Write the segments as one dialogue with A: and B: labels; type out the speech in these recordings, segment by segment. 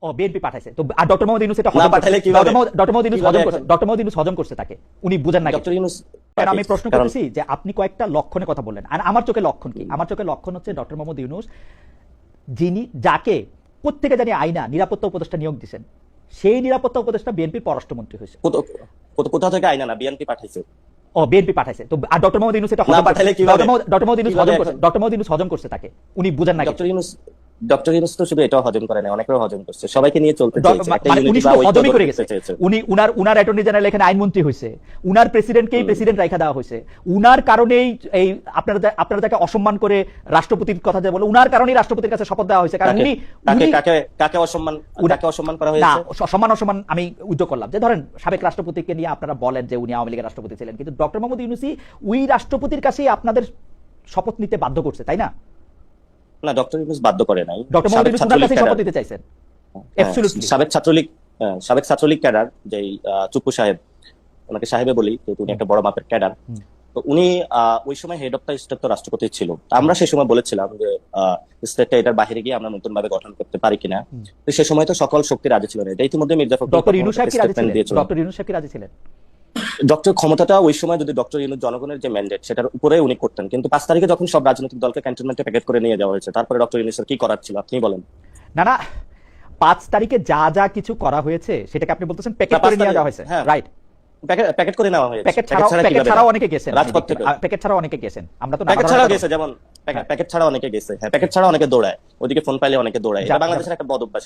A: ও BNP পাঠাইছে তো, আর doctor Mohammad Yunus এটা
B: না পাঠাইলে কিভাবে?
A: ডক্টর মোহাম্মদ ইউনূস হজম করছে, ডক্টর মোহাম্মদ ইউনূস হজম করছে তাকে, উনি বুঝেন না
B: ডক্টর ইউনূস
A: কারণ আমি প্রশ্ন করতেছি যে আপনি কয়েকটা লক্ষণের কথা বললেন, আর আমার চোখে লক্ষণ কি? আমার চোখে লক্ষণ হচ্ছে ডক্টর মোহাম্মদ ইউনূস যিনি যাকে প্রত্যেকে জানি আইনা নিরাপত্তা উপদেষ্টা নিয়োগ দিয়েছেন, সেই নিরাপত্তা উপদেষ্টা বিএনপির পররাষ্ট্রমন্ত্রী হয়েছে।
B: কোথা থেকে আইনা না বিএনপি পাঠাইছে।
A: ও বিএনপি পাঠাইছে তো, আর ডক্টর মোহাম্মদ ইউনূস এটা
B: না পাঠাইলে কিভাবে?
A: ডক্টর মোহাম্মদ ইউনূস হজম করছে, ডক্টর মোহাম্মদ ইউনূস হজম করছে তাকে, উনি বুঝেন না
B: ডক্টর ইউনূস তো শুধু এটাও হজম করে না, অনেকেও হজম করছে, সবাইকে নিয়ে চলতে চাইছে, একটা
A: উনি
B: ইউনিটি বা
A: শুধু
B: ঐক্য
A: হজমই করে
B: ধরে
A: গেছে।
B: চাইছে।
A: উনি উনার অ্যাটর্নি জেনারেল এখানে আইনমন্ত্রী হয়েছে, উনার প্রেসিডেন্টকেই প্রেসিডেন্ট রাখা দেওয়া হয়েছে, উনার কারণেই এই আপনারা তাকে অসম্মান করে রাষ্ট্রপতির কথা যে বলে, উনার কারণেই রাষ্ট্রপতির কাছে শপথ দেওয়া হয়েছে। কারণ উনি
B: কাকে অসম্মান করা হয়েছে?
A: না, অসম্মান আমি উদ্যোগ করলাম যে ধরেন সাবেক রাষ্ট্রপতিকে নিয়ে আপনারা বলেন যে উনি আওয়ামী লীগের রাষ্ট্রপতি ছিলেন, কিন্তু ডক্টর মোহাম্মদ ইউনূসই ওই রাষ্ট্রপতির কাছেই আপনাদের শপথ নিতে বাধ্য করছে, তাই না?
B: না, ডক্টর ইউনূস বাধ্য করে নাই,
A: ডক্টর মোহাম্মদ ইউনূস ওনার কাছেই শপথ নিতে চাইছেন। অ্যাবসলিউটলি
B: সাবেক ছাত্রলীগ ক্যাডার যে চুপ্পু সাহেব, ওনাকে সাহেবে বলি যেহেতু উনি একটা বড় মাপের ক্যাডার, তো উনি ওই সময় হেড অফ দ্য স্টেট তো রাষ্ট্রপতি ছিল। আমরা সেই সময় বলেছিলাম যে স্টেটটা এটার বাইরে গিয়ে আমরা নতুন ভাবে গঠন করতে পারি কিনা। তো সেই সময় তো সকল শক্তি রাজি ছিল না, এটা ইতিমধ্যে মির্জা ফখরুল
A: ডক্টর ইউনূস সাহেব কি রাজি ছিলেন? ডক্টর ইউনূস সাহেব কি রাজি ছিলেন?
B: ডক্টর ক্ষমতাটা ওই সময় যদি ডক্টর ইউনূস জনগণের যে ম্যান্ডেট সেটার উপরে উনি করতেন, কিন্তু 5 তারিখে যখন সব রাজনৈতিক দলকে ক্যান্টনমেন্টে প্যাকেট করে নিয়ে যাওয়া হয়েছে, তারপরে ডক্টর ইউনূসের কি করার ছিল আপনি বলেন?
A: না 5 তারিখে যা যা কিছু করা হয়েছে সেটাকে আপনি বলতেছেন প্যাকেট করে নিয়ে যাওয়া হয়েছে, রাইট?
B: প্যাকেট করে নেওয়া হয়েছে।
A: প্যাকেট ছাড়াও অনেকে গেছেন রাজপথ থেকে, প্যাকেট ছাড়াও অনেকে গেছেন, আমরা তো
B: প্যাকেট ছাড়াও গেছে, যেমন প্যাকেট ছাড়াও অনেকে গেছে, হ্যাঁ প্যাকেট ছাড়াও অনেকে দৌড়ায়, ওদিকে ফোন পাইলে অনেকে দৌড়ায়, এটা বাংলাদেশের একটা বদ অভ্যাস।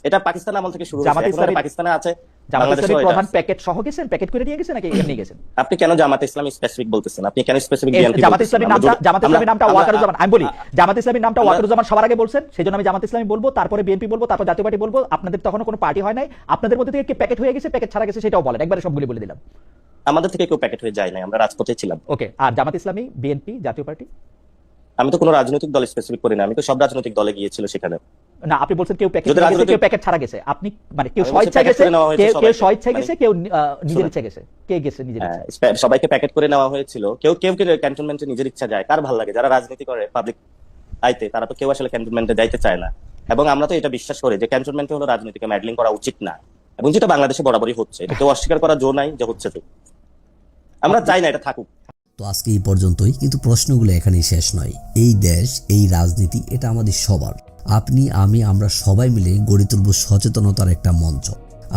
B: এটা পাকিস্তান আমল থেকে শুরু হয়েছে, এখন পাকিস্তানে আছে।
A: জামাত ইসলামী প্রধান প্যাকেট সহ গেছেন, প্যাকেট করে নিয়ে গেছেন নাকি এমনি গেছেন?
B: আপনি কেন জামাত ইসলামী স্পেসিফিক বলতেছেন? আপনি কেন স্পেসিফিক বিএনপি?
A: জামাত ইসলামীর নামটা ওয়াকারুজ্জামান, আমি বলি জামাত ইসলামীর নামটা ওয়াকারুজ্জামান সবার আগে বলছেন, সেজন্য আমি জামাত ইসলামী বলবো, তারপরে বিএনপি বলবো, তারপর জাতীয় পার্টি বলবো। আপনাদের তখনও কোনো পার্টি হয় নাই, আপনাদের মধ্যে থেকে কি প্যাকেট হয়ে গেছে, প্যাকেট ছাড়া গেছে সেটাও বলেন, একবারে সবগুলি বলে দিলাম।
B: আমাদের থেকে কেউ প্যাকেট হয়ে যায় নাই, আমরা রাজপথে ছিলাম।
A: ওকে, আর জামাত ইসলামী, বিএনপি, জাতীয় পার্টি?
B: আমি তো কোনো রাজনৈতিক দল স্পেসিফিক করি না, আমি তো সব রাজনৈতিক দলে গিয়েছিল সেখানে।
A: না, আপনি বলছেন কেউ প্যাকেট ছাড়া গেছে, আপনি মানে কেউ স্বেচ্ছায় গেছে, কেউ স্বেচ্ছায় গেছে, কেউ নিজের ইচ্ছা গেছে, কে গেছে নিজের ইচ্ছা?
B: সবাইকে প্যাকেট করে নেওয়া হয়েছিল। কেউ ক্যান্টনমেন্টে নিজের ইচ্ছা যায়, কার ভালো লাগে? যারা রাজনীতি করে পাবলিক আইতে, তারা তো কেউ আসলে ক্যান্টনমেন্টে যাইতে চায় না, এবং আমরা তো এটা বিশ্বাস করি যে ক্যান্টনমেন্টে হলো রাজনীতিকে ম্যাডলিং করা উচিত না, এবং যেটা বাংলাদেশে বরাবরই হচ্ছে, এটা কেউ অস্বীকার করার জো নাই যে হচ্ছে। তো আমরা চাই না এটা থাকুক।
C: তো আজকে এই পর্যন্তই, কিন্তু প্রশ্নগুলো এখানেই শেষ নয়। এই দেশ, এই রাজনীতি, এটা আমাদের সবার। আপনি, আমি, আমরা সবাই মিলে গড়ে তুলব সচেতনতার একটা মঞ্চ।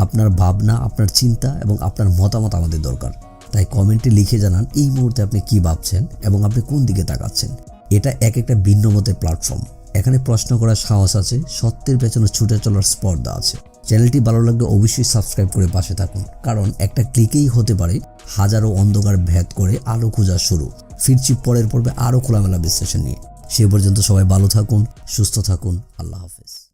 C: আপনার ভাবনা, আপনার চিন্তা এবং আপনার মতামত আমাদের দরকার। তাই কমেন্টে লিখে জানান এই মুহূর্তে আপনি কি ভাবছেন এবং আপনি কোন দিকে তাকাচ্ছেন। এটা একটা ভিন্ন মতের প্ল্যাটফর্ম। এখানে প্রশ্ন করার সাহস আছে, সত্যের পেছনে ছুটে চলার স্পর্ধা আছে। চ্যানেলটি ভালো লাগলে অবশ্যই সাবস্ক্রাইব করে পাশে থাকুন, কারণ একটা ক্লিকেই হতে পারে হাজারো অন্ধকার ভেদ করে আলো খোঁজা শুরু। ফিরছি পরের পর্বে আরো খোলামেলা বিশ্লেষণ নিয়ে। সে পর্যন্ত সবাই ভালো থাকুন, সুস্থ থাকুন। আল্লাহ হাফেজ।